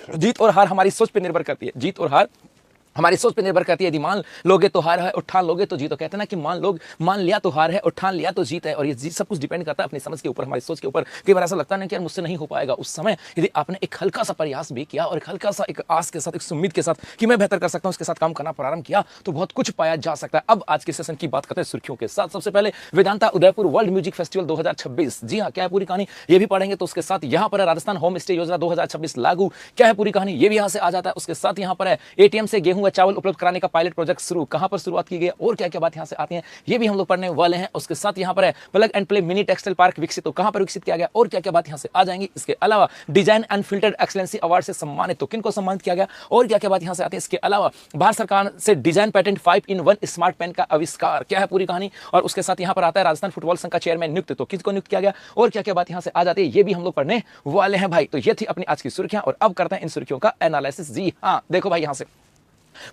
जीत और हार हमारी सोच पर निर्भर करती है। जीत और हार हमारी सोच पे निर्भर करती है। यदि मान लोगे तो हार है और ठान लोगे तो जीत। तो कहते हैं ना कि मान लिया तो हार है और ठान लिया तो जीत है। और ये जीत सब कुछ डिपेंड करता है अपनी समझ के ऊपर, हमारी सोच के ऊपर। कई बार ऐसा लगता है ना कि यार मुझसे नहीं हो पाएगा। उस समय यदि आपने एक हल्का सा प्रयास भी किया और एक हल्का सा एक आस के साथ, एक उम्मीद के साथ कि मैं बेहतर कर सकता हूं, उसके साथ काम करना प्रारंभ किया तो बहुत कुछ पाया जा सकता है। अब आज के सेशन की बात करते हैं सुर्खियों के साथ। सबसे पहले Vedanta Udaipur world music festival 2026। जी हाँ, क्या है पूरी कहानी ये भी पढ़ेंगे। तो उसके साथ यहाँ पर है राजस्थान होम स्टे योजना 2026 लागू, क्या है पूरी कहानी ये भी यहाँ से आ जाता है। उसके साथ यहाँ पर है एटीएम से गेहूं व चावल उपलब्ध कराने पायलट प्रोजेक्ट शुरू, कहां पर शुरुआत की गई और क्या क्या बात यहां से आती है ये भी हम लोग पढ़ने वाले हैं। उसके साथ यहां पर है plug and play mini textile park विकसित, तो कहां पर विकसित किया गया और क्या क्या बात यहां से आ जाएंगी। इसके अलावा design and filtered excellency award से सम्मानित, तो किनको सम्मानित किया गया और क्या क्या बात यहां से आती है। इसके अलावा भारत सरकार से design patent 5-in-1 smart pen का आविष्कार, क्या है पूरी कहानी। और उसके साथ यहां पर आता है राजस्थान फुटबॉल संघ का चेयरमैन नियुक्त, तो किसको नियुक्त किया गया और क्या क्या बात यहां से आ जाती है ये भी हम लोग पढ़ने वाले हैं भाई। तो ये थी अपनी आज की सुर्खियां और अब करते हैं इन सुर्खियों का एनालिसिस। जी हाँ, देखो भाई, यहां से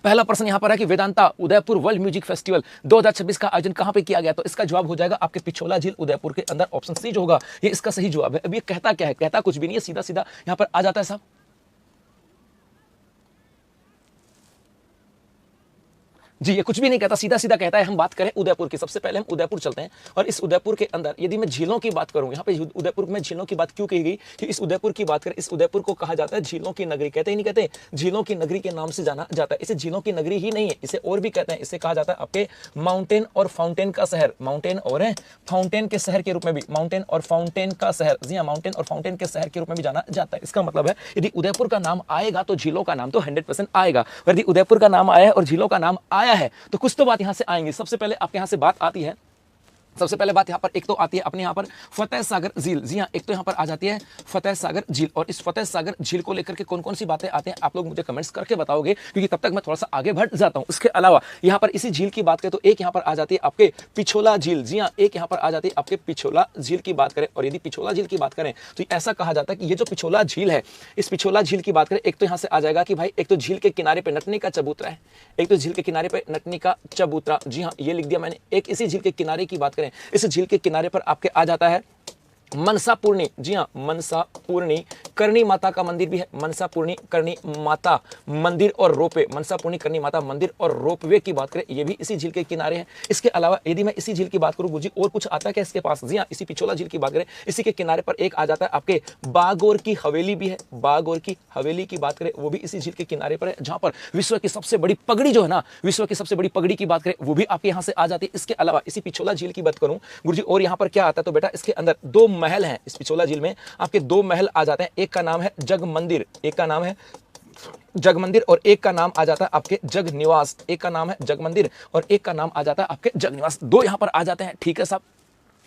पहला प्रश्न यहां पर है कि Vedanta Udaipur world music festival 2026 का आयोजन कहां पे किया गया। तो इसका जवाब हो जाएगा आपके पिछोला झील उदयपुर के अंदर, ऑप्शन सी जो होगा ये इसका सही जवाब है। अब ये कहता क्या है, कहता कुछ भी नहीं है, सीधा सीधा यहां पर आ जाता है साहब। जी, ये कुछ भी नहीं कहता, सीधा सीधा कहता है। हम बात करें उदयपुर की, सबसे पहले हम उदयपुर चलते हैं और इस उदयपुर के अंदर यदि मैं झीलों की बात करूं, यहाँ पे उदयपुर में झीलों की बात क्यों कही गई कि इस उदयपुर की बात करें, इस उदयपुर को कहा जाता है झीलों की नगरी। कहते ही नहीं कहते, झीलों की नगरी के नाम से जाना जाता है। इसे झीलों की नगरी ही नहीं है, इसे और भी कहते हैं, इसे कहा जाता है आपके माउंटेन और फाउंटेन का शहर, माउंटेन और फाउंटेन के शहर के रूप में भी, माउंटेन और फाउंटेन का शहर, जी हाँ, माउंटेन और फाउंटेन के शहर के रूप में भी जाना जाता है। इसका मतलब है यदि उदयपुर का नाम आएगा तो झीलों का नाम तो 100% आएगा। यदि उदयपुर का नाम आया है और झीलों का नाम आया है तो कुछ बात यहां से आएंगी। सबसे पहले आपके यहां से बात आती है, सबसे पहले बात यहां पर एक तो आती है अपने यहां पर फतेह सागर झील। जी हां, एक तो यहां पर आ जाती है फतेह सागर झील। और इस फतेह सागर झील को लेकर के कौन कौन सी बातें आती हैं आप लोग मुझे कमेंट्स करके बताओगे, क्योंकि तब तक मैं थोड़ा सा आगे बढ़ जाता हूं। उसके अलावा यहां पर इसी झील की बात करें तो एक यहां पर आ जाती है आपके पिछोला झील। जी हां, एक यहां पर आ जाती है आपके पिछोला झील की बात करें। और यदि पिछोला झील की बात करें तो ऐसा कहा जाता है कि ये जो पिछोला झील है, इस पिछोला झील की बात करें, एक तो यहां से आ जाएगा कि भाई एक तो झील के किनारे पे नटनी का चबूतरा है, एक तो झील के किनारे पे नटनी का चबूतरा। जी हां, ये लिख दिया मैंने। एक इसी झील के किनारे की बात करें, इस झील के किनारे पर आपके आ जाता है मनसा पूर्णी। जी हाँ, मनसा पूर्णी करणी माता का मंदिर भी है, मनसा पूर्णी करणी माता मंदिर और रोपवे, मनसा पूर्णी करणी माता मंदिर और रोपवे की बात करें ये भी इसी झील के किनारे है। इसके अलावा यदि मैं इसी झील की बात करूं गुरुजी और कुछ आता है क्या इसके पास। जी हाँ, इसी पिछोला झील की बात करें, इसी के किनारे पर एक आ जाता है आपके बागोर की हवेली भी है, बागोर की हवेली की बात करें वो भी इसी झील के किनारे पर है, जहां पर विश्व की सबसे बड़ी पगड़ी जो है ना, विश्व की सबसे बड़ी पगड़ी की बात करें वो भी आपके यहां से आ जाती है। इसके अलावा इसी पिछोला झील की बात करूं गुरुजी और यहां पर क्या आता है, तो बेटा इसके अंदर दो महल हैं। इस पिछोला झील में आपके दो महल आ जाते हैं, एक का नाम है जग मंदिर, एक का नाम है जग मंदिर और एक का नाम आ जाता है आपके जग निवास। एक का नाम है जग मंदिर और एक का नाम आ जाता है आपके जग निवास। दो यहां पर आ जाते हैं, ठीक है साहब,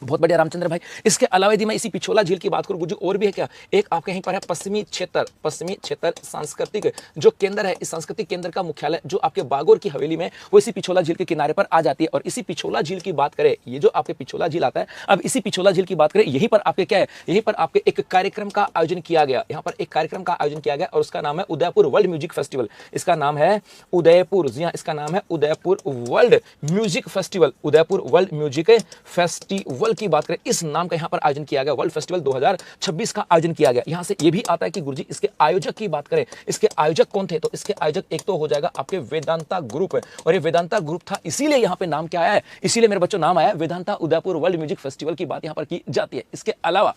बहुत बढ़िया रामचंद्र भाई। इसके अलावा यदि मैं इसी पिछोला झील की बात करूं गुरुजी और भी है क्या, एक आपके यहीं पर है पश्चिमी क्षेत्र सांस्कृतिक जो केंद्र है, इस सांस्कृतिक केंद्र का मुख्यालय जो आपके बागोर की हवेली में वो इसी पिछोला झील के किनारे पर आ जाती है। और इसी पिछोला झील की बात करें, ये जो आपके पिछोला झील आता है, अब इसी पिछोला झील की बात करें, यहीं पर आपके क्या है, यहीं पर आपके एक कार्यक्रम का आयोजन किया गया, यहाँ पर एक कार्यक्रम का आयोजन किया गया और उसका नाम है उदयपुर वर्ल्ड म्यूजिक फेस्टिवल। इसका नाम है उदयपुर, जी हाँ, इसका नाम है Udaipur world music festival. Udaipur world music festival की बात करें, इस नाम का यहां पर आयोजन किया गया, वर्ल्ड फेस्टिवल 2026 का आयोजन किया गया। यहां से यह भी आता है कि गुरुजी इसके आयोजक की बात करें, इसके आयोजक कौन थे, तो इसके आयोजक एक तो हो जाएगा आपके वेदांता ग्रुप है। और ये वेदांता ग्रुप था, इसीलिए यहां पे नाम क्या आया है, इसीलिए मेरे बच्चों नाम आया Vedanta Udaipur world music festival की बात यहां पर की जाती है। इसके अलावा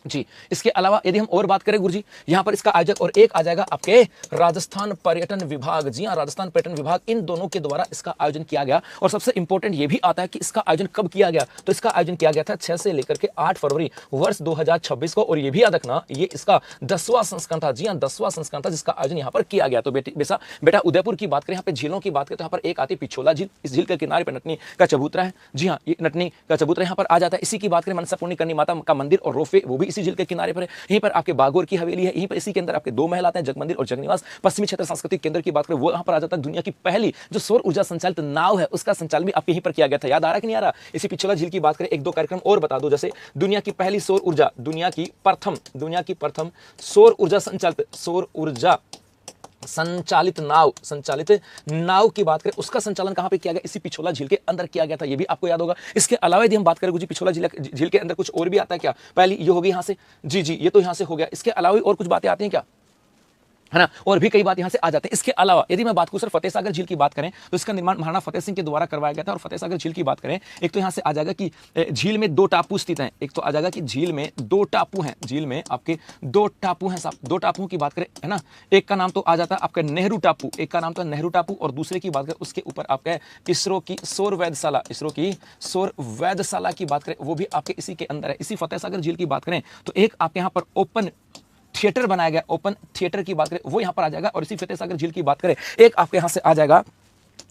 जी, इसके अलावा यदि हम और बात करें गुरुजी, यहां पर इसका आयोजक और एक आ जाएगा आपके राजस्थान पर्यटन विभाग। जी हां, राजस्थान पर्यटन विभाग, इन दोनों के द्वारा इसका आयोजन किया गया। और सबसे इंपॉर्टेंट ये भी आता है कि इसका आयोजन कब किया गया, तो इसका आयोजन किया गया था 6 से लेकर के 8 फरवरी वर्ष 2026 को। और ये भी याद रखना ये इसका 10वां संस्करण था। जी हां, 10वां संस्करण था जिसका आयोजन यहां पर किया गया। तो बेटा उदयपुर की बात करें, यहाँ पे झीलों की बात करें तो यहाँ पर एक आती है पिछोला झील, इस झील के किनारे पर नटनी का चबूतरा है। जी हाँ, ये नटनी का चबूतरा यहाँ पर आ जाता है। इसी की बात करें मनसा पूर्णी करणी माता का मंदिर और रोपवे, वो भी इसी झील के किनारे पर है। यहीं पर आपके बागोर की हवेली है, यहीं पर इसी के अंदर आपके दो महल आते हैं, जग मंदिर और जग निवास। पश्चिमी क्षेत्र सांस्कृतिक केंद्र की बात करें वो यहां पर आ जाता है। दुनिया की पहली जो सौर ऊर्जा संचालित नाव है उसका संचालन भी आपके यहीं पर किया गया था। याद आ रहा है कि नहीं आ रहा। इसी पिछोला झील की बात करें, एक दो कार्यक्रम और बता दो, जैसे दुनिया की पहली सौर ऊर्जा, दुनिया की प्रथम सौर ऊर्जा संचालित नाव की बात करें, उसका संचालन कहां पे किया गया, इसी पिछोला झील के अंदर किया गया था। ये भी आपको याद होगा। इसके अलावा यदि हम बात करें जी पिछोला झील के अंदर कुछ और भी आता है क्या, पहली ये होगी यहां से, जी ये तो यहां से हो गया। इसके अलावा और कुछ बातें आती हैं क्या, है ना, और भी कई बात यहां से आ जाते हैं। इसके अलावा यदि मैं बात करूं सर फतेह सागर झील की बात करें तो इसका निर्माण महाराणा फतेह सिंह के द्वारा करवाया गया था। और फतेह सागर झील की बात करें, एक तो यहां से आ जाएगा कि झील में 2 टापू स्थित हैं। एक तो आ जाएगा कि झील में 2 टापू हैं, झील में आपके 2 टापू हैं साहब। 2 टापुओं की बात करें, है ना, एक का नाम तो आ जाता है आपका नेहरू टापू, एक का नाम तो नेहरू टापू, और दूसरे की बात करें उसके ऊपर आपका इसरो की सौर वेधशाला, इसरो की सौर वेधशाला की बात करें वो भी आपके इसी के अंदर है। इसी फतेह सागर झील की बात करें तो एक आपके यहाँ पर ओपन थिएटर बनाया गया, ओपन थिएटर की बात करें वो यहां पर आ जाएगा। और इसी फतेह सागर झील की बात करें, एक आपके यहां से आ जाएगा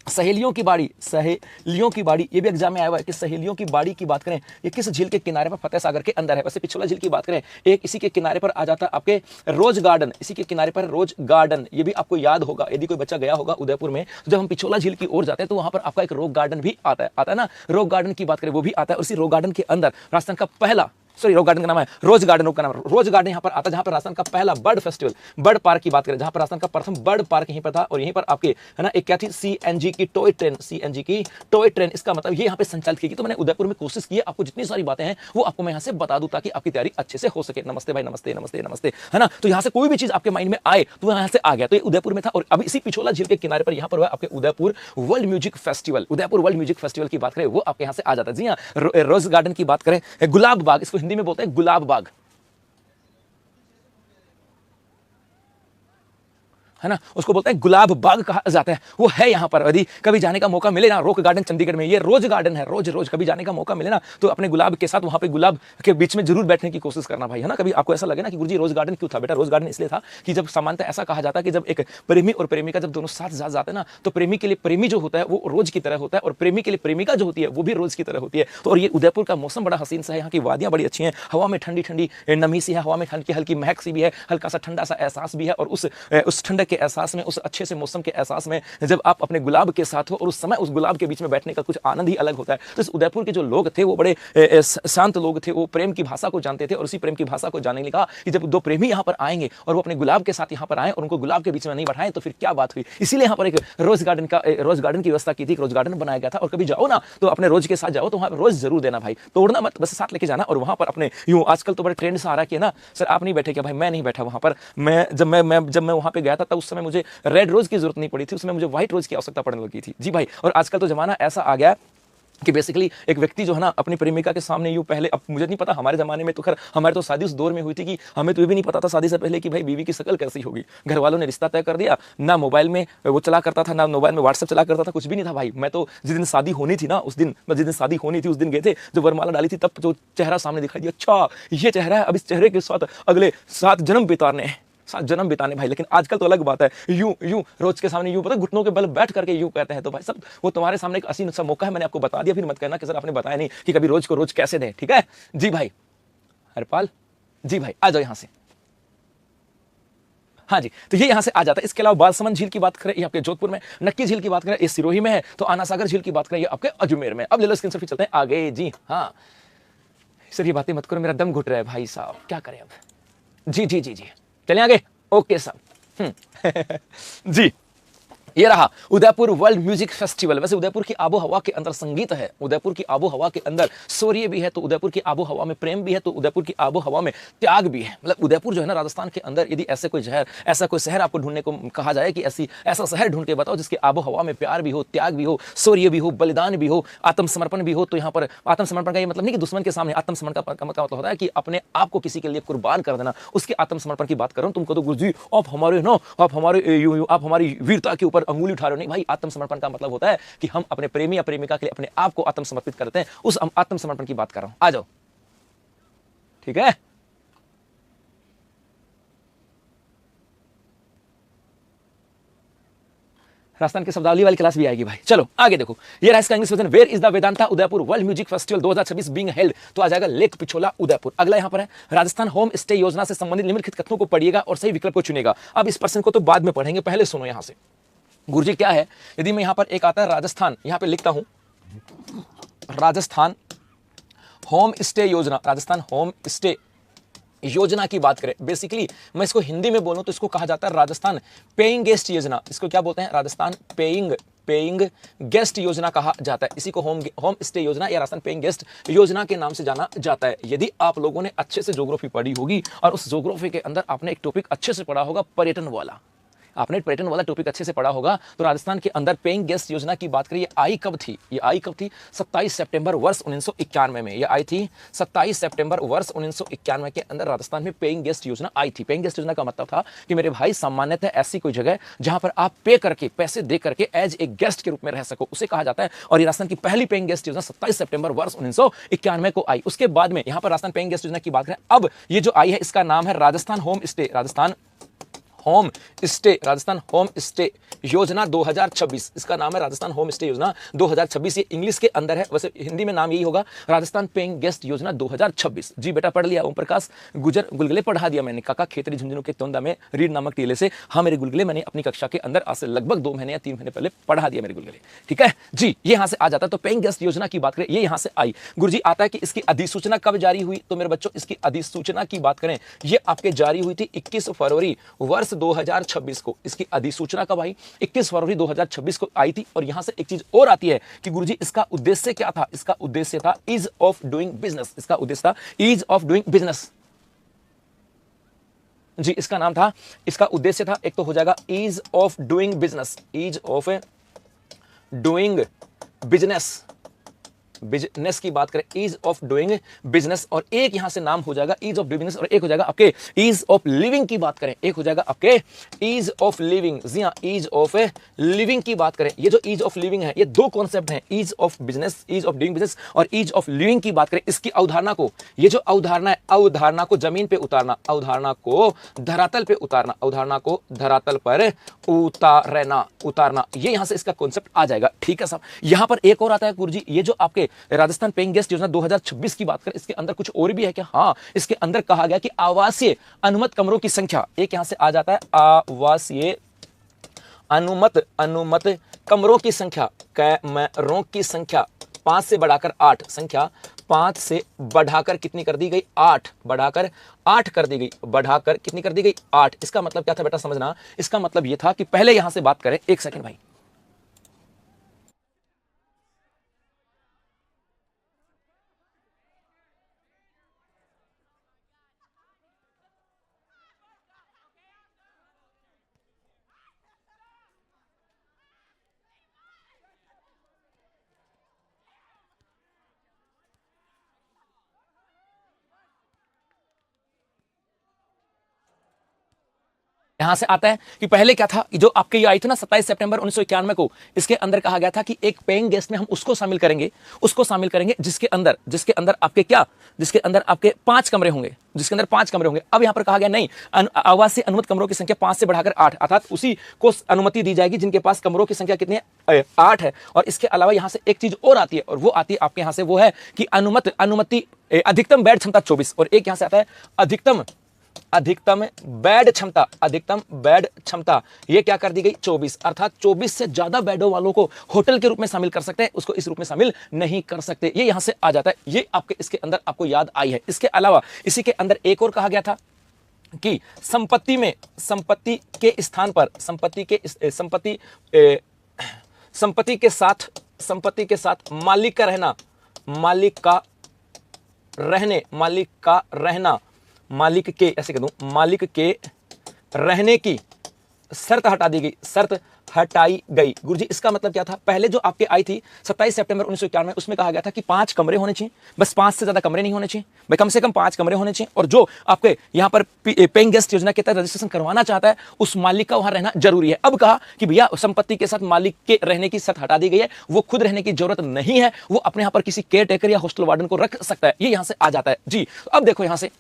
सहेलियों की बाड़ी, सहेलियों की बाड़ी, ये भी एग्जाम में आया हुआ है कि सहेलियों की बाड़ी की बात करें ये किस झील के किनारे पर फतेह सागर के अंदर है। वैसे पिछोला झील की बात करें, एक इसी के किनारे पर आ जाता है आपके रोज गार्डन, इसी के किनारे पर रोज गार्डन, ये भी आपको याद होगा यदि कोई बच्चा गया होगा उदयपुर में, तो जब हम पिछोला झील की ओर जाते हैं तो वहां पर आपका एक रॉक गार्डन भी आता है ना, रॉक गार्डन की बात करें वो भी आता है। उसी रॉक गार्डन के अंदर राजस्थान का पहला, सॉरी रॉक गार्डन का नाम है रोज गार्डन, का नाम रोज गार्डन यहां पर आता है, जहां पर राजस्थान का पहला बर्ड फेस्टिवल, बर्ड पार्क की बात करें, जहां पर राजस्थान का प्रथम बर्ड पार्क यहीं पर था। और यहीं पर आपके, है ना, एक क्या थी, सीएनजी की टॉय ट्रेन, सीएनजी की टॉय ट्रेन, इसका मतलब ये यहां पे संचालित की गई। तो मैंने उदयपुर में कोशिश की है आपको जितनी सारी बातें हैं वो आपको मैं यहां से बता दूं ताकि आपकी तैयारी अच्छे से हो सके। नमस्ते भाई, नमस्ते नमस्ते नमस्ते, है ना। तो यहां से कोई भी चीज आपके माइंड में आए तो यहां से आ गया, तो ये उदयपुर में था। और अभी इसी पिछोला झील के किनारे पर यहां पर हुआ आपके Udaipur world music festival, Udaipur world music festival की बात करें वो आपके यहां से आ जाता है। जी हाँ, रोज गार्डन की बात करें, गुलाब बाग, इसको हिंदी में बोलते हैं गुलाब बाग, है ना, उसको बोलते हैं गुलाब बाग कहा जाता है। वो है यहाँ पर, यदि कभी जाने का मौका मिले ना, रॉक गार्डन चंडीगढ़ में, ये रोज गार्डन है, रोज रोज कभी जाने का मौका मिले ना तो अपने गुलाब के साथ वहां पे गुलाब के बीच में जरूर बैठने की कोशिश करना भाई, है ना। कभी आपको ऐसा लगे ना कि गुरुजी रोज गार्डन क्यों था, बेटा रोज गार्डन इसलिए था कि जब सामान्यतः ऐसा कहा जाता है कि जब एक प्रेमी और प्रेमिका जब दोनों साथ साथ जाते हैं ना तो प्रेमी के लिए प्रेमी जो होता है वो रोज की तरह होता है और प्रेमी के लिए प्रेमिका जो होती है वो भी रोज की तरह होती है। तो और ये उदयपुर का मौसम बड़ा हसीन सा है, यहाँ की वादियां बड़ी अच्छी हैं, हवा में ठंडी ठंडी नमी सी है, हवा में हल्की हल्की महक सी भी है, हल्का सा ठंडा सा एहसास भी है। और उस ठंडक के एहसास में, उस अच्छे से मौसम के एहसास में जब आप अपने गुलाब के साथ हो और उस समय उस गुलाब के बीच में बैठने का कुछ आनंद ही अलग होता है। तो इस उदयपुर के जो लोग थे वो बड़े शांत लोग थे, वो प्रेम की भाषा को जानते थे और उसी प्रेम की भाषा को जानने के लिए कहा कि जब 2 प्रेमी यहाँ पर आएंगे और वो अपने गुलाब के साथ यहाँ पर आए और उनको गुलाब के बीच में नहीं बैठाएं तो फिर क्या बात हुई। इसीलिए यहाँ पर एक रोज गार्डन की व्यवस्था की थी, रोज गार्डन बनाया गया था। और कभी जाओ ना तो अपने रोज के साथ जाओ तो वहां पर रोज जरूर देना भाई, तोड़ना मत, बस साथ लेके जाना। और वहां पर अपने यूं आजकल तो बड़े ट्रेंड से आ रहा है कि ना सर आप नहीं बैठे क्या, भाई मैं नहीं बैठा वहां पर, जब मैं वहां पे गया था तब उस समय मुझे रेड रोज की जरूरत नहीं पड़ी थी, उसमें मुझे व्हाइट रोज की आवश्यकता पड़ने लगी थी। जी भाई, और आजकल तो जमाना ऐसा आ गया कि बेसिकली एक व्यक्ति जो है ना अपनी प्रेमिका के सामने यूं पहले, अब मुझे नहीं पता हमारे जमाने में तो खैर हमारे तो शादी उस दौर में हुई थी कि हमें तो ये भी नहीं पता था शादी से पहले कि भाई बीवी की शक्ल कैसी होगी। घर वालों ने रिश्ता तय कर दिया, ना मोबाइल में वो चला करता था, ना मोबाइल में व्हाट्सएप चला करता था, कुछ भी नहीं था भाई। मैं तो जिस दिन शादी होनी थी ना उस दिन, जिस दिन शादी होनी थी उस दिन गए थे, जो वरमाला डाली थी तब जो चेहरा सामने दिखाई दिया, अच्छा ये चेहरा है, अब इस चेहरे के साथ अगले 7 जन्म बिताने हैं, 7 जन्म बिताने भाई। लेकिन आजकल तो अलग बात है, यूं यूं रोज के सामने यूं, पता घुटनों के बल बैठ करके यूं कहते हैं। तो भाई सब वो तुम्हारे सामने एक हसीन सा मौका है, मैंने आपको बता दिया, फिर मत कहना कि सर आपने बताया नहीं कि कभी रोज को रोज कैसे दें, ठीक है। जी भाई हरपाल, जी भाई आ जाओ यहां से, हाँ जी, तो ये यहां से आ जाता है। इसके अलावा बालसमंद झील की बात करें ये आपके जोधपुर में, नक्की झील की बात करें ये सिरोही में है, तो आना सागर झील की बात करें ये आपके अजमेर में। अब ले लो स्क्रीन से, फिर चलते हैं आगे। जी हाँ सर ये बातें मत करो, मेरा दम घुट रहा है भाई साहब, क्या करें अब। जी जी जी जी चलें आगे, ओके साहब। जी ये रहा उदयपुर वर्ल्ड म्यूजिक फेस्टिवल। वैसे उदयपुर की आबो हवा के अंदर संगीत है, उदयपुर की आबो हवा के अंदर शौर्य भी है, तो उदयपुर की आबो हवा में प्रेम भी है, तो उदयपुर की आबो हवा में त्याग भी है। मतलब उदयपुर जो है ना राजस्थान के अंदर, यदि ऐसा कोई शहर आपको ढूंढने को कहा जाए कि ऐसा शहर ढूंढ के बताओ जिसके आबो हवा में प्यार भी हो, त्याग भी हो, शौर्य भी हो, बलिदान भी हो, आत्मसमर्पण भी हो, तो यहाँ पर आत्मसमर्पण का ये मतलब नहीं कि दुश्मन के सामने, आत्मसमर्पण का मतलब होता है कि अपने आप को किसी के लिए कुर्बान कर देना, उसके आत्मसमर्पण की बात करूं। तुमको तो गुरुजी आप हमारी वीरता के ऊपर अंगुली उठा रहे हो, नहीं भाई। आत्मसमर्पण का मतलब होता है कि हम अपने प्रेमी या प्रेमिका के लिए अपने आप को आत्मसमर्पित करते हैं, उस आत्मसमर्पण की बात कर रहा हूं। आ जाओ, ठीक है। राजस्थान की शब्दावली वाली क्लास भी आएगी भाई। चलो आगे देखो, ये रहा इसका English version, where is the Vedanta Udaipur world music festival 2026 being held. तो आ जाएगा लेक पिछोला उदयपुर। अगला यहां पर है राजस्थान होम स्टे योजना से संबंधित निम्नलिखित कथनों को पढ़िएगा और सही विकल्प को चुनेगा। अब इस प्रश्न को तो बाद में पढ़ेंगे, पहले सुनो यहां से। गुरुजी क्या है, यदि मैं यहां पर एक आता है राजस्थान, यहां पे लिखता हूं राजस्थान होम स्टे योजना, राजस्थान होम स्टे योजना की बात करें, बेसिकली मैं इसको हिंदी में बोलूं तो इसको कहा जाता है राजस्थान पेइंग गेस्ट योजना। इसको क्या बोलते हैं, राजस्थान पेइंग गेस्ट योजना कहा जाता है। इसी को होम स्टे योजना या राजस्थान पेइंग गेस्ट योजना के नाम से जाना जाता है। यदि आप लोगों ने अच्छे से ज्योग्राफी पढ़ी होगी और उस ज्योग्राफी के अंदर आपने एक टॉपिक अच्छे से पढ़ा होगा पर्यटन वाला, आपने पैटर्न वाला टॉपिक अच्छे से पढ़ा होगा। तो राजस्थान के अंदर पेइंग गेस्ट योजना की बात करें, ये आई कब थी? ये आई कब थी? 27 सितंबर वर्ष 1991 में ये आई थी। 27 सितंबर वर्ष 1991 के अंदर राजस्थान में पेइंग गेस्ट योजना आई थी। पेइंग गेस्ट योजना का मतलब था कि मेरे भाई सामान्यतः ऐसी कोई जगह जहां पर आप पे करके, पैसे दे करके एज ए गेस्ट के रूप में रह सको, उसे कहा जाता है। और ये राजस्थान की पहली पेइंग गेस्ट योजना 27 सितंबर वर्ष 1991 को आई। उसके बाद में यहां पर राजस्थान पेइंग गेस्ट योजना की बात करें, अब ये जो आई है इसका नाम है Rajasthan home stay, Rajasthan home stay, Rajasthan home stay योजना 2026। इसका नाम है राजस्थान होम स्टे योजना 2026। ये इंग्लिश के अंदर है, वैसे हिंदी में नाम यही होगा, राजस्थान पेइंग गेस्ट योजना 2026। जी बेटा पढ़ लिया। ओम प्रकाश गुजर गुलगुले पढ़ा दिया मैंने। काका खेतरी झुंझुनू के तोंदा में रीड नामक टीले से। हाँ मेरे गुलगुले मैंने अपनी कक्षा के अंदर आज से लगभग 2 महीने या 3 महीने पहले पढ़ा दिया मेरे गुलगुले। ठीक है जी, ये यहाँ से आ जाता है। तो पेइंग गेस्ट योजना की बात करें, ये यहाँ से आई। गुरुजी आता है कि इसकी अधिसूचना कब जारी हुई? तो मेरे बच्चों इसकी अधिसूचना की बात करें, ये आपके जारी हुई थी 21 फरवरी वर्ष 2026 को। इसकी अधिसूचना कब आई? 21 फरवरी 2026 को आई थी। और यहां से एक चीज और आती है कि गुरुजी इसका उद्देश्य क्या था? इसका उद्देश्य था ईज ऑफ डूइंग बिजनेस। इसका उद्देश्य था ईज ऑफ डूइंग बिजनेस। जी इसका नाम था, इसका उद्देश्य था, एक तो हो जाएगा ease of doing business, ease of doing business, business की बात करें ईज ऑफ डूइंग बिजनेस। और एक यहां से नाम हो जाएगा ईज ऑफ डूइंग बिजनेस, और एक हो जाएगा आपके ईज ऑफ लिविंग की बात करें, एक हो जाएगा आपके ईज ऑफ लिविंग। जी हाँ, ईज ऑफ लिविंग की बात करें, ये जो ईज ऑफ लिविंग है, ये दो कॉन्सेप्ट हैं, ease of business, ease of doing business और ईज ऑफ लिविंग की बात करें। इसकी अवधारणा को, ये जो अवधारणा है, अवधारणा को जमीन पे उतारना, अवधारणा को धरातल पे उतारना, अवधारणा को धरातल पर उतारना, उतारना, ये यहां से इसका कॉन्सेप्ट आ जाएगा। ठीक है साहब। यहां पर एक और आता है गुरुजी, ये जो आपके राजस्थान पेइंग गेस्ट योजना 2026 की बात करें, इसके अंदर कुछ और भी है क्या? हाँ, इसके अंदर कहा गया कि आवासीय अनुमत कमरों की संख्या, एक यहां से आ जाता है आवासीय अनुमत कमरों की संख्या, कमरों की संख्या 5 से बढ़ाकर 8, संख्या 5 से बढ़ाकर कितनी कर दी गई? 8, बढ़ाकर 8 कर दी गई, बढ़ाकर कितनी कर दी गई? 8। इसका मतलब क्या था बेटा समझना, इसका मतलब यह था कि पहले यहां से बात करें, एक सेकंड भाई, यहां से आता है कि पहले क्या था, जो आपके ये आई थी ना 27 सितंबर 1991 को, इसके अंदर कहा गया था कि एक पेइंग गेस्ट में हम उसको शामिल करेंगे, जिसके अंदर आपके क्या, जिसके अंदर आपके 5 कमरे होंगे, जिसके अंदर 5 कमरे होंगे। अब यहां पर कहा गया नहीं, आवासीय अनुमत कमरों की संख्या 5 से बढ़ाकर 8, अर्थात उसी को अनुमति दी जाएगी जिनके पास कमरों की संख्या कितनी है? 8 है। और इसके अलावा यहां से एक चीज और आती है, और वो आती है आपके यहां से, वो है कि अनुमति अधिकतम बेड क्षमता 24, और एक यहां से आता है अधिकतम बेड क्षमता, अधिकतम बेड क्षमता, ये क्या कर दी गई? 24, अर्थात 24 से ज्यादा बेडों वालों को होटल के रूप में शामिल कर सकते हैं, उसको इस रूप में शामिल नहीं कर सकते। ये यहां से आ जाता है, ये आपके इसके अंदर आपको याद आई है। इसके अलावा इसी के अंदर एक और कहा गया था कि संपत्ति के स्थान पर, संपत्ति के साथ मालिक के रहने की शर्त हटाई गई। गुरुजी इसका मतलब क्या था? पहले जो आपके आई थी 27 सितंबर 1991 में, उसमें कहा गया था कि 5 कमरे होने चाहिए, बस 5 से ज्यादा कमरे नहीं होने चाहिए भाई, कम से कम 5 कमरे होने चाहिए। और जो आपके यहां पर पेइंग गेस्ट योजना के तहत रजिस्ट्रेशन करवाना चाहता है, उस मालिक का वहां रहना जरूरी है। अब कहा कि भैया संपत्ति के साथ मालिक के रहने की शर्त हटा दी गई है, वो खुद रहने की जरूरत नहीं है, वो अपने यहां पर किसी केयर टेकर या हॉस्टल वार्डन को रख सकता है। ये यहां से आ जाता है जी। अब देखो यहां से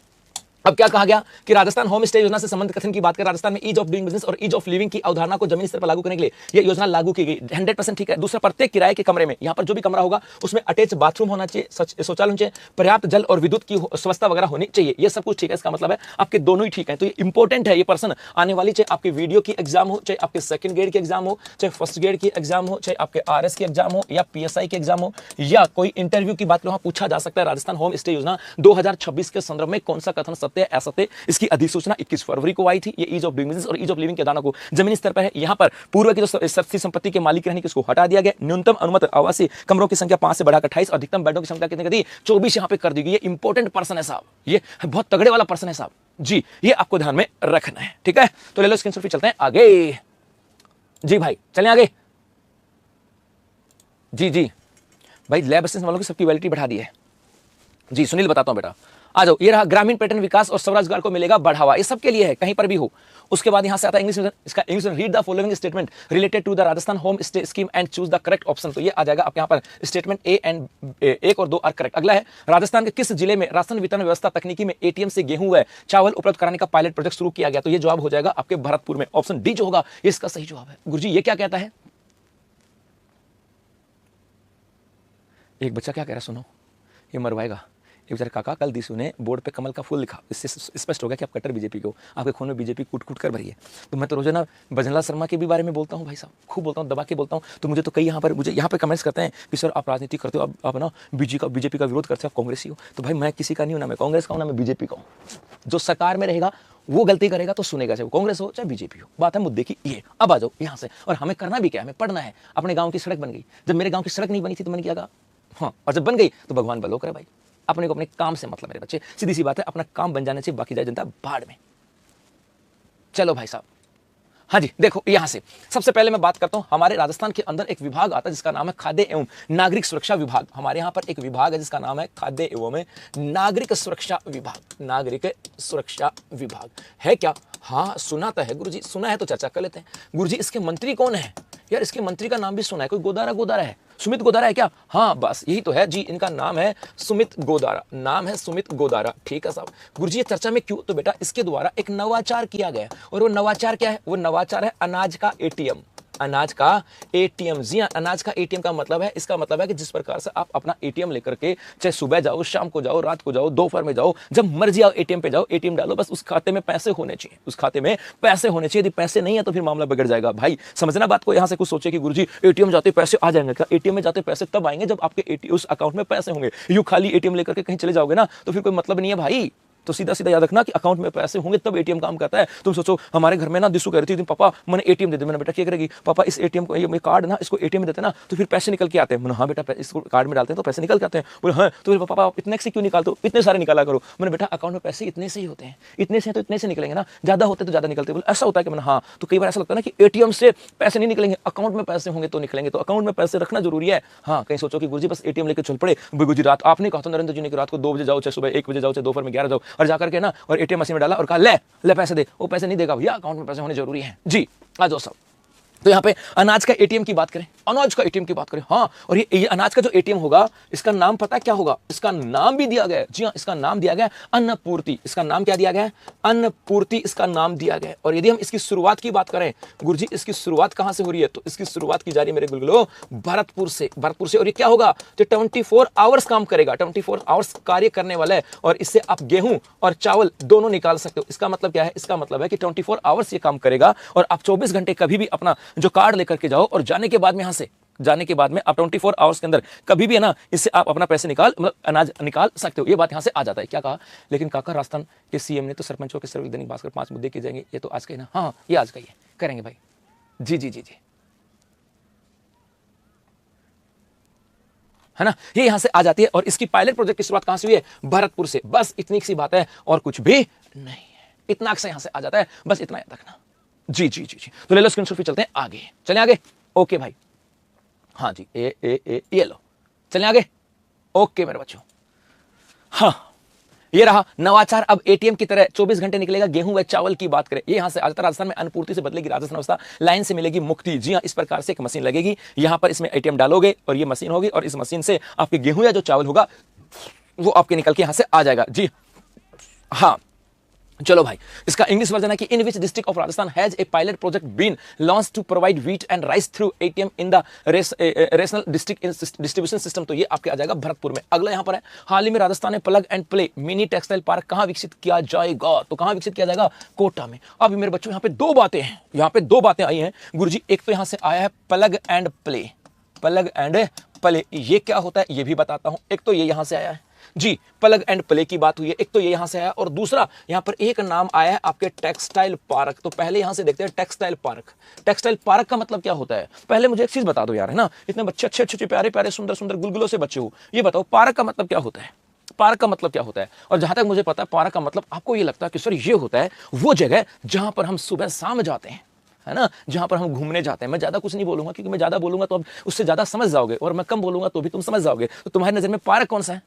अब क्या कहा गया कि राजस्थान होम स्टे योजना से संबंधित कथन की बात करें, राजस्थान में ईज ऑफ डूइंग बिजनेस और ईज ऑफ लिविंग की अवधारणा को जमीनी स्तर पर लागू करने के लिए यह योजना लागू की गई। 100% ठीक है। दूसरा, प्रत्येक किराए के कमरे में, यहां पर जो भी कमरा होगा उसमें अटैच बाथरूम होना चाहिए, शौचालय होना चाहिए, पर्याप्त जल और विद्युत की व्यवस्था वगैरह होनी चाहिए। ये सब कुछ ठीक है। इसका मतलब है आपके दोनों ही ठीक है। तो ये इंपॉर्टेंट है, ये पर्सन आने वाली, चाहे आपके वीडियो की एग्जाम हो, चाहे आपके सेकंड ग्रेड की एग्जाम हो, चाहे फर्स्ट ग्रेड की एग्जाम हो, चाहे आपके आरएस की एग्जाम हो, या पीएसआई की एग्जाम हो, या कोई इंटरव्यू की बात करो, पूछा जा सकता है राजस्थान होम स्टे योजना 2026 के संदर्भ में कौन सा कथन सत्य है, असत्य। इसकी अधिसूचना 21 फरवरी को आई थी। ये ईज ऑफ डूइंग बिजनेस और ईज ऑफ लिविंग के दानों को जमीनी स्तर पर है। यहां पर पूर्व की जो सस्ती संपत्ति के मालिक रहने की उसको हटा दिया गया। न्यूनतम अनुमत आवासीय कमरों की संख्या 5 से बढ़ाकर 28, अधिकतम बेडों की संख्या कितनी कर दी? 24 यहां पे कर दी गई। ये इंपॉर्टेंट पर्सन है साहब, ये बहुत तगड़े वाला पर्सन है साहब जी, ये आपको ध्यान में रखना है, ठीक है। तो ले लो स्क्रीनशॉट, फिर चलते हैं आगे। जी भाई चलें आगे। जी जी भाई, लैब असिस्टेंट वालों की सबकी वैलिडिटी बढ़ा दी है। जी सुनील बताता हूं बेटा, आ जाओ। ये रहा, ग्रामीण पर्यटन विकास और स्वरोजगार को मिलेगा बढ़ावा, ये सबके लिए है, कहीं पर भी हो। उसके बाद यहां से आता है इंग्लिश, इसका English, read the following statement related to the Rajasthan home stay scheme and choose the correct option. तो ये आ जाएगा आपके यहां पर स्टेटमेंट ए एंड 1 और 2 आर करेक्ट। अगला है, राजस्थान के किस जिले में राशन वितरण व्यवस्था तकनीकी में एटीएम से गेहूं व चावल उपलब्ध कराने का पायलट प्रोजेक्ट शुरू किया गया। तो ये जवाब हो जाएगा आपके भरतपुर में, ऑप्शन डी जो होगा ये इसका सही जवाब है। गुरुजी ये क्या कहता है? एक बच्चा क्या कह रहा है सुनो, ये मरवाएगा। एक बेचारे काका, कल दिशु ने बोर्ड पे कमल का फूल लिखा, इससे स्पष्ट हो गया कि आप कट्टर बीजेपी को, आपके खून में बीजेपी कूट कूट कर भरी है। तो मैं तो रोजाना भजनलाल शर्मा के भी बारे में बोलता हूँ भाई साहब, खूब बोलता हूँ, दबा के बोलता हूँ। तो मुझे तो कई यहाँ पे कमेंट्स करते हैं कि सर आप राजनीति करते हो, आप ना बीजेपी का विरोध करते हो, आप कांग्रेसी हो। तो भाई मैं किसी का नहीं हूँ, ना मैं कांग्रेस का हूँ ना मैं बीजेपी का हूँ। जो सरकार में रहेगा वो गलती करेगा तो सुनेगा, चाहे वो कांग्रेस हो चाहे बीजेपी हो। बात है मुद्दे की ये। अब आ जाओ यहाँ से, और हमें करना भी क्या है, हमें पढ़ना है। अपने गाँव की सड़क बन गई, जब मेरे गाँव की सड़क नहीं बनी थी तो मैंने क्या कहा, हाँ, और जब बन गई तो भगवान भलो करे भाई। अपने को अपने काम से मतलब मेरे बच्चे, सीधी सी बात है, अपना काम बन जाने से बाकी जाए जनता भाड़ में। चलो भाई साहब, हाँ जी देखो यहां से सबसे पहले मैं बात करता हूं, हमारे राजस्थान के अंदर एक विभाग आता है जिसका नाम है खाद्य एवं नागरिक सुरक्षा विभाग। हमारे यहां पर एक विभाग है जिसका नाम है खाद्य एवं नागरिक सुरक्षा विभाग। नागरिक सुरक्षा विभाग है क्या? हाँ सुना तो है गुरुजी, सुना है तो चर्चा कर लेते हैं। गुरुजी इसके मंत्री कौन है? यार इसके मंत्री का नाम भी सुना है, कोई गोदारा है, सुमित गोदारा है क्या? हाँ बस यही तो है जी, इनका नाम है सुमित गोदारा, नाम है सुमित गोदारा, ठीक है साहब। गुरुजी ये चर्चा में क्यों? तो बेटा इसके द्वारा एक नवाचार किया गया, और वो नवाचार क्या है? वो नवाचार है अनाज का एटीएम। अनाज का एटीएम, जी हाँ, अनाज का एटीएम का मतलब है, इसका मतलब है कि जिस प्रकार से आप अपना एटीएम लेकर के चाहे सुबह जाओ, शाम को जाओ, रात को जाओ, दोपहर में जाओ, जब मर्जी आओ एटीएम पे जाओ, एटीएम डालो, बस उस खाते में पैसे होने चाहिए, उस खाते में पैसे होने चाहिए। यदि पैसे नहीं है तो फिर मामला बिगड़ जाएगा भाई। समझना बात को। यहां से कुछ सोचे कि गुरुजी एटीएम जाते पैसे आ जाएंगे क्या? एटीएम में जाते पैसे तब आएंगे जब आपके उस अकाउंट में पैसे होंगे। यूं खाली एटीएम लेकर के कहीं चले जाओगे ना तो फिर कोई मतलब नहीं है भाई। तो सीधा सीधा याद रखना कि अकाउंट में पैसे होंगे तब एटीएम काम करता है। तुम सोचो हमारे घर में ना दिसू कह रही थी, पापा मैंने एटीएम दे दे। मैंने बेटा क्या करेगी? पापा इस एटीएम को, ये कार्ड ना, इसको एटीएम में देते ना तो फिर पैसे निकल के आते हैं। मैंने हाँ बेटा इसको कार्ड में डालते हैं तो पैसे निकल के आते हैं। बोले हाँ, तो फिर पापा आप इतने से क्यों निकालते हो? इतने सारे निकाला करो। मैंने बेटा अकाउंट में पैसे इतने से ही होते हैं, इतने से तो इतने से निकलेंगे ना, ज्यादा होते तो ज्यादा निकलते। बोले ऐसा होता है कि मैंने हाँ, तो कई बार ऐसा लगता है ना कि एटीएम से पैसे नहीं निकलेंगे, अकाउंट में पैसे होंगे तो निकलेंगे। तो अकाउंट में पैसे रखना जरूरी है। हाँ कहीं सोचो कि गुरुजी बस एटीएम लेकर चल पड़े। गुरुजी रात आपने कहा था नरेंद्र जी ने कि रात को 2 बजे जाओ, चाहे सुबह 1 बजे जाओ, चाहे दोपहर में 11 जाओ, और जाकर के ना और एटीएम मशीन में डाला और कहा ले पैसे दे। वो पैसे नहीं देगा भैया, अकाउंट में पैसे होने जरूरी है जी। आ जाओ सब। तो यहाँ पे अनाज का एटीएम की बात करें, अनाज का एटीएम की बात करें, हाँ, और ये अनाज का जो एटीएम होगा इसका नाम पता है क्या होगा? इसका नाम भी दिया गया है, जी हाँ, इसका नाम दिया गया है अन्नपूर्ति। इसका नाम क्या दिया गया है? अन्नपूर्ति इसका नाम दिया गया है। और यदि हम इसकी शुरुआत की बात करें, गुरुजी इसकी शुरुआत कहां से हो रही है? तो इसकी शुरुआत की जा रही है मेरे गुलगुलो भरतपुर से, भरतपुर से। और ये क्या होगा? तो 24 आवर्स काम करेगा, 24 आवर्स कार्य करने वाला है, और इससे आप गेहूं और चावल दोनों निकाल सकते हो। इसका मतलब क्या है? इसका मतलब है कि 24 आवर्स ये काम करेगा, और आप 24 घंटे कभी भी अपना जो कार्ड लेकर के जाओ, और जाने के बाद में यहां से जाने के बाद में आप 24 आवर्स के अंदर कभी भी है ना, इससे आप अपना पैसे निकाल, मतलब अनाज निकाल सकते हो। ये बात यहां से आ जाता है। क्या कहा? लेकिन काका राजस्थान के सीएम ने तो सरपंचों के सर्वे दैनिक भास्कर 5 मुद्दे किए जाएंगे, ये तो आज का ही ना? हाँ ये आज का ही है, करेंगे भाई। जी जी जी जी, है ना, ये यहां से आ जाती है। और इसकी पायलट प्रोजेक्ट की शुरुआत कहां से हुई है? भरतपुर से। बस इतनी सी बात है और कुछ भी नहीं है, इतना अक्सर यहां से आ जाता है, बस इतना याद रखना। जी जी जी जी, तो ले लो स्क्रीनशॉट, फिर चलते हैं आगे। चलें आगे, ओके भाई, हाँ जी, ये लो, चलें आगे, ओके मेरे बच्चों। हाँ ये रहा नवाचार, अब एटीएम की तरह 24 घंटे निकलेगा। गेहूं व चावल की बात करें, ये यहां से आ जाता है। राजस्थान में अन्नपूर्ति से बदलेगी राजस्थान अवस्था, लाइन से मिलेगी मुक्ति। जी हाँ, इस प्रकार से एक मशीन लगेगी, यहां पर इसमें एटीएम डालोगे और ये मशीन होगी, और इस मशीन से आपके गेहूं या जो चावल होगा वो आपके निकल के यहां से आ जाएगा। जी हाँ, चलो भाई, इसका इंग्लिश वर्जन है कि in which district of Rajasthan has a pilot project been launch to provide wheat and rice through ATM in the rational district distribution system. तो ये आपके आ जाएगा भरतपुर में। अगला यहां पर है, हाल ही में राजस्थान में plug and play mini textile park कहां विकसित किया जाएगा? तो कहां विकसित किया जाएगा? कोटा में। अब मेरे बच्चों यहाँ पे दो बातें हैं, यहाँ पे दो बातें आई हैं गुरुजी। एक तो यहां से आया है plug and play, plug and play, ये क्या होता है ये भी बताता हूं। एक तो ये यहां से आया है जी, प्लग एंड प्ले की बात हुई है, एक तो ये यहां से आया, और दूसरा यहां पर एक नाम आया है आपके टेक्सटाइल पार्क। तो पहले यहां से देखते हैं टेक्सटाइल पार्क। टेक्सटाइल पार्क का मतलब क्या होता है? पहले मुझे एक चीज बता दो यार, है ना, इतने बच्चे अच्छे अच्छे प्यारे प्यारे सुंदर सुंदर गुलगुलों से बच्चे हो, ये बताओ पार्क का मतलब क्या होता है? पार्क का मतलब क्या होता है। और जहां तक मुझे पता है पार्क का मतलब आपको ये लगता है कि सर ये होता है वो जगह जहां पर हम सुबह शाम जाते हैं, है ना, जहां पर हम घूमने जाते हैं। मैं ज्यादा कुछ नहीं बोलूंगा क्योंकि मैं ज्यादा बोलूंगा तो अब उससे ज्यादा समझ जाओगे, और मैं कम बोलूंगा तो भी तुम समझ जाओगे। तो तुम्हारी नजर में पार्क कौन सा है?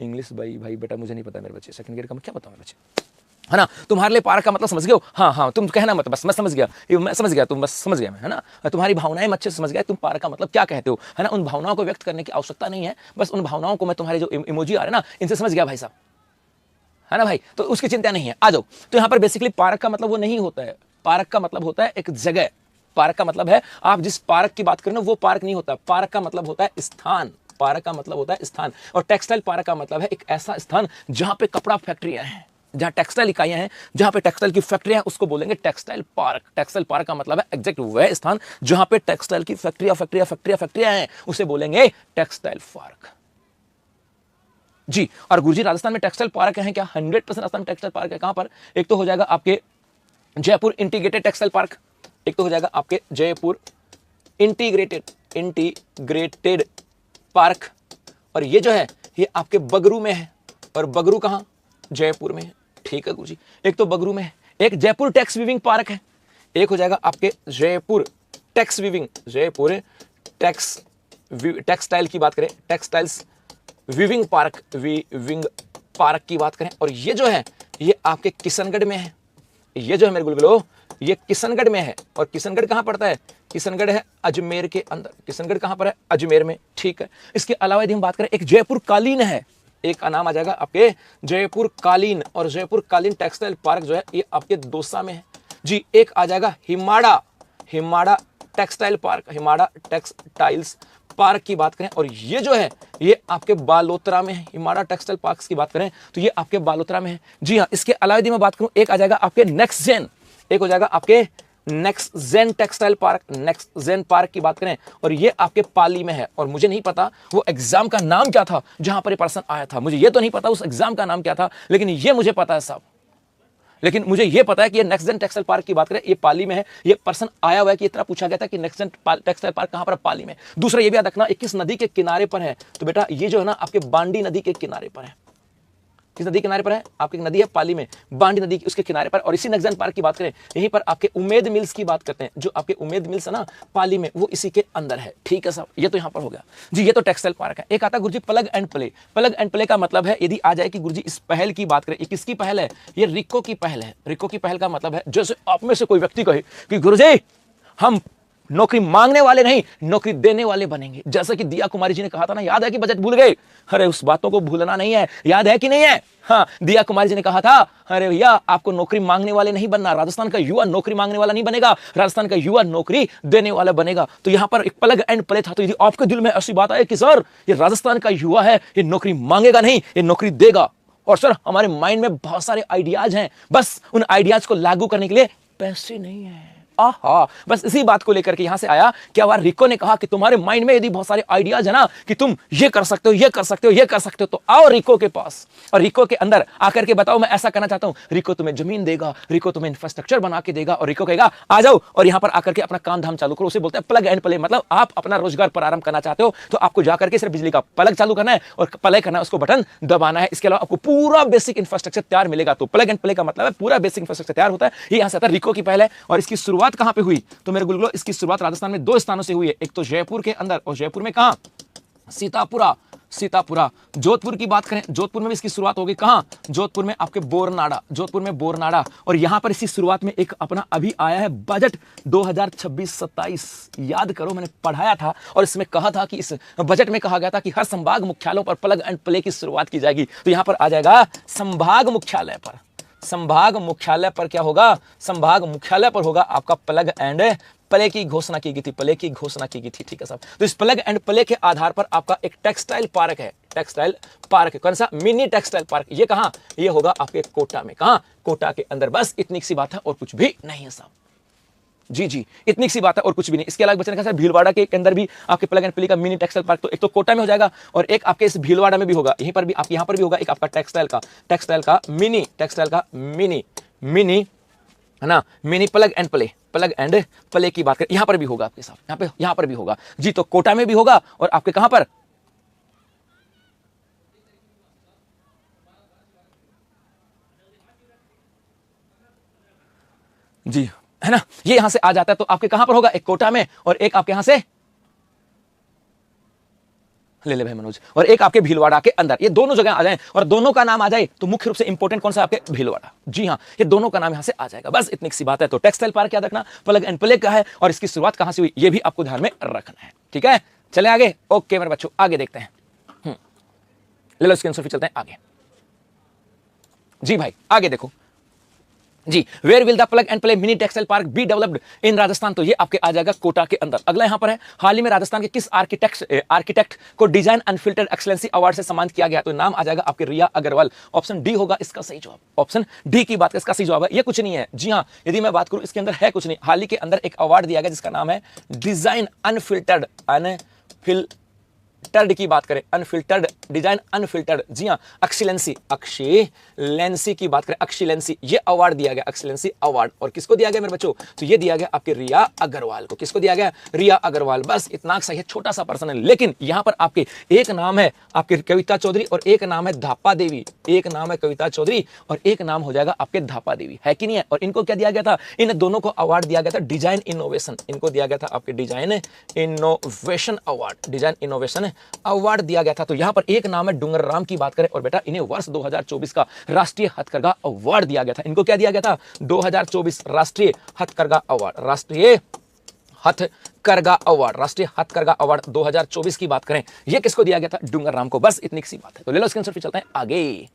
इंग्लिश भाई बेटा मुझे नहीं पता, मेरे बच्चे सेकंड ग्रेड का मैं क्या बताऊं मेरे बच्चे, है ना। तुम्हारे लिए पार्क का मतलब समझ गए हो? हाँ तुम कहना मत, बस मैं समझ गया, ये मैं समझ गया, तुम बस समझ गया मैं, है ना। तुम्हारी भावनाएं मैं अच्छे से समझ गया, तुम पार्क का मतलब क्या कहते हो, है ना। उन भावनाओं को व्यक्त करने की आवश्यकता नहीं है, बस उन भावनाओं को मैं तुम्हारे जो इमोजी आ रहे हैं ना इनसे समझ गया भाई साहब, है ना भाई। तो उसकी चिंता नहीं है, आ जाओ। तो यहाँ पर बेसिकली पार्क का मतलब वो नहीं होता है, पार्क का मतलब होता है एक जगह। पार्क का मतलब है आप जिस पार्क की बात करें ना वो पार्क नहीं होता, पार्क का मतलब होता है स्थान, पार्क का मतलब होता है स्थान। और टेक्सटाइल पार्क का मतलब है एक ऐसा स्थान जहां पे कपड़ा फैक्ट्रियां हैं, जहां टेक्सटाइल इकाइयां हैं, जहां पे टेक्सटाइल की फैक्ट्रियां, उसको बोलेंगे टेक्सटाइल पार्क। टेक्सटाइल पार्क का मतलब है एग्जैक्ट वह स्थान जहां पे टेक्सटाइल की फैक्ट्रियां हैं, उसे बोलेंगे टेक्सटाइल पार्क जी। और गुरुजी राजस्थान में टेक्सटाइल पार्क है क्या? 100% राजस्थान में टेक्सटाइल पार्क है। कहां पर? एक तो हो जाएगा आपके जयपुर इंटीग्रेटेड टेक्सटाइल पार्क, एक तो हो जाएगा आपके जयपुर इंटीग्रेटेड पार्क, और ये जो है ये आपके बगरू में है। और बगरू कहां? जयपुर में है। ठीक है गुरुजी, एक तो बगरू में है, एक जयपुर टेक्स वीविंग पार्क है, एक हो जाएगा आपके जयपुर टेक्स वीविंग, जयपुर टेक्सटाइल की बात करें, textiles weaving park, weaving park की बात करें। और ये जो है ये आपके किशनगढ़ में है, ये जो है मेरे गुलगुलो ये किशनगढ़ में है। और किशनगढ़ कहां पड़ता है? किशनगढ़ है अजमेर के अंदर। किशनगढ़ कहां पर है? अजमेर में। ठीक है, इसके अलावा यदि हम बात करें एक जयपुर कालीन है, एक का नाम आ जाएगा आपके जयपुर कालीन, और जयपुर कालीन टेक्सटाइल पार्क जो है ये आपके दौसा में है जी। एक आ जाएगा हिमाड़ा टेक्सटाइल पार्क, हिमाड़ा टेक्सटाइल्स पार्क की बात करें, और ये जो है ये आपके बालोतरा में है। हिमाड़ा टेक्सटाइल पार्क की बात करें तो ये आपके बालोतरा में है जी हाँ। इसके अलावा यदि मैं बात करूं एक आ जाएगा आपके नेक्स्ट जेन, एक हो जाएगा आपके next gen textile park, next gen park की बात करें, और ये आपके पाली में है। और मुझे नहीं पता वो एग्जाम का नाम क्या था जहां पर ये पर्सन आया था, मुझे ये तो नहीं पता उस एग्जाम का नाम क्या था, लेकिन ये मुझे पता है साहब, लेकिन मुझे ये पता है कि ये नेक्स्ट जेन टेक्सटाइल पार्क की बात करें ये पाली में है। ये पर्सन आया हुआ है कि इतना पूछा गया था कि नेक्स्ट जेन टेक्सटाइल पार्क कहां पर? पाली में। दूसरा ये भी याद रखना 21 नदी के किनारे पर है, तो बेटा ये जो है ना आपके बांडी नदी के किनारे पर है। किस नदी किनारे पर है? आपकी नदी है पाली में, बांडी नदी उसके किनारे पर। और इसी नेक्स्ट जेन पार्क की बात करें यहीं पर आपके उम्मेद मिल्स की बात करते हैं, जो आपके उम्मेद मिल्स है ना पाली में, वो इसी के अंदर है। ठीक है साहब, ये तो यहां पर हो गया जी, ये तो टेक्सटाइल पार्क है। एक आता गुरुजी plug and play. Plug and play का मतलब है यदि आ जाए कि गुरुजी इस पहल की बात करें, ये किसकी पहल है? ये रिको की पहल है। रिको की पहल का मतलब है जैसे आप में से कोई व्यक्ति कहे कि गुरुजी हम नौकरी मांगने वाले नहीं नौकरी देने वाले बनेंगे, जैसा कि दिया कुमारी जी ने कहा था ना, याद है कि बजट भूल गए? अरे उस बातों को भूलना नहीं है, याद है कि नहीं है? हाँ, दिया कुमारी जी ने कहा था अरे भैया आपको नौकरी मांगने वाले नहीं बनना, राजस्थान का युवा नौकरी मांगने वाला नहीं बनेगा, राजस्थान का युवा नौकरी देने वाला बनेगा। तो यहां पर एक प्लग एंड प्ले था। तो यदि आपके दिल में ऐसी बात आए कि सर ये राजस्थान का युवा है, ये नौकरी मांगेगा नहीं, ये नौकरी देगा, और सर हमारे माइंड में बहुत सारे आइडियाज हैं, बस उन आइडियाज को लागू करने के लिए पैसे नहीं है। आहा, बस इसी बात को लेकर के यहां से आया। क्या बार रिको ने कहा कि तुम्हारे माइंड में यदि बहुत सारे आइडियाज है ना कि तुम ये कर सकते हो, ये कर सकते हो, ये कर सकते हो, तो आओ रिको के पास और रिको के अंदर आकर के बताओ मैं ऐसा करना चाहता हूं। रिको तुम्हें जमीन देगा, रिको तुम्हें इंफ्रास्ट्रक्चर बना के देगा, और रिको कहेगा आ जाओ और यहां पर आकर के अपना काम धाम चालू करो। उसे बोलते हैं प्लग एंड प्ले। मतलब आप अपना रोजगार प्रारंभ करना चाहते हो तो आपको जाकर के सिर्फ बिजली का प्लग चालू करना है और प्ले करना है, उसको बटन दबाना है। इसके अलावा आपको पूरा बेसिक इंफ्रास्ट्रक्चर तैयार मिलेगा। तो प्लग एंड प्ले का मतलब है पूरा बेसिक इंफ्रास्ट्रक्चर तैयार होता है। ये यहां से आता है रिको की पहल है। और इसकी शुरुआत कहां पे हुई? तो मेरे गुलगुलो इसकी शुरुआत राजस्थान में 2 स्थानों से हुई है। एक तो जयपुर के अंदर, और जयपुर में कहां? सीतापुरा। जोधपुर की बात करें, जोधपुर में भी इसकी शुरुआत होगी। कहां? जोधपुर में आपके बोरनाड़ा, जोधपुर में बोरनाड़ा। और यहां पर इसी शुरुआत में एक अपना अभी आया है बजट 2026-27, याद करो मैंने पढ़ाया था और इसमें कहा था कि इस बजट में कहा गया था कि हर संभाग मुख्यालयों पर प्लग एंड प्ले की शुरुआत की जाएगी। तो यहां पर आ जाएगा संभाग मुख्यालय पर। संभाग मुख्यालय पर क्या होगा? संभाग मुख्यालय पर होगा आपका प्लग एंड प्ले की घोषणा की गई थी, प्ले की घोषणा की गई थी। ठीक है साहब। तो इस प्लग एंड प्ले के आधार पर आपका एक टेक्सटाइल पार्क है। टेक्सटाइल पार्क कौन सा? Mini textile park. ये कहां? ये होगा आपके कोटा में। कहां? कोटा के अंदर। बस इतनी सी बात है और कुछ भी नहीं है साहब। जी, इतनी सी बात है और कुछ भी नहीं। इसके अलावा बच्चे ने कहा सर भीलवाड़ा के अंदर भी आपके प्लग एंड प्ले का मिनी टेक्सटाइल पार्क, तो एक तो कोटा में हो जाएगा और एक आपके इस भीलवाड़ा में भी होगा। यहीं पर भी आप यहां पर भी होगा एक आपका टेक्सटाइल का मिनी है ना, मिनी प्लग एंड प्ले की बात करें यहां पर भी होगा आपके साथ। यहां पर भी होगा जी। तो कोटा में भी होगा और आपके कहां पर? जी, है ना, ये यहां से आ जाता है तो आपके कहां पर होगा, एक कोटा में और एक आपके यहां से ले ले भाई मनोज, और एक आपके भीलवाड़ा के अंदर। ये दोनों जगह आ जाए और दोनों का नाम आ जाए तो मुख्य रूप से इंपॉर्टेंट कौन सा, आपके भीलवाड़ा। जी हाँ, ये दोनों का नाम यहां से आ जाएगा, बस इतनी सी बात है। तो टेक्सटाइल पार्क याद रखना, प्लग एंड प्ले का है और इसकी शुरुआत कहां से हुई ये भी आपको ध्यान में रखना है। ठीक है, चले आगे। ओके मेरे बच्चों, आगे देखते हैं। ले लो इसके आंसर, फिर चलते हैं आगे। जी भाई आगे देखो जी, where will the plug and play mini textile park be developed in Rajasthan, तो ये आपके आ जाएगा कोटा के अंदर। अगला यहां पर है, हाल ही में राजस्थान के किस आर्किटेक्ट को डिजाइन अनफिल्टर्ड एक्सीलेंसी अवार्ड से सम्मानित किया गया, तो नाम आ जाएगा आपके रिया अग्रवाल। ऑप्शन डी होगा इसका सही जवाब, ऑप्शन डी की बात इसका सही जवाब है। ये कुछ नहीं है, जी हाँ, यदि मैं बात करूं इसके अंदर है कुछ नहीं, हाल ही के अंदर एक अवार्ड दिया गया जिसका नाम है डिजाइन अनफिल्टर्ड की बात करें, अनफिल्टर्ड डिजाइन अनफिल्टर्ड, जी हां, एक्सीलेंसी की बात करें, एक्सीलेंसी, ये अवार्ड दिया गया, एक्सीलेंसी अवार्ड। और किसको दिया गया मेरे बच्चों, तो ये दिया गया आपके रिया अग्रवाल को। किसको दिया गया, रिया अग्रवाल। बस इतना सही है, छोटा सा पर्सन है, लेकिन यहां पर आपके एक नाम है आपके कविता चौधरी और एक नाम है धापा देवी। एक नाम है कविता चौधरी और एक नाम हो जाएगा आपके धापा देवी, है कि नहीं है। और इनको क्या दिया गया था, इन दोनों को अवार्ड दिया गया था डिजाइन इनोवेशन, इनको दिया गया था आपके design innovation award, design innovation award दिया गया था। तो यहां पर एक नाम है डूंगर राम की बात करें और बेटा इन्हें वर्ष 2024 का राष्ट्रीय हथकरघा अवार्ड दिया गया था। इनको क्या दिया गया था, 2024 राष्ट्रीय हथकरघा अवार्ड, राष्ट्रीय हथकरघा अवार्ड, राष्ट्रीय हथकरघा अवार्ड 2024 की बात करें, ये किसको दिया गया था, डूंगर राम को। बस इतनी सी बात है। तो ले लो इसके आंसर, फिर चलते हैं आगे।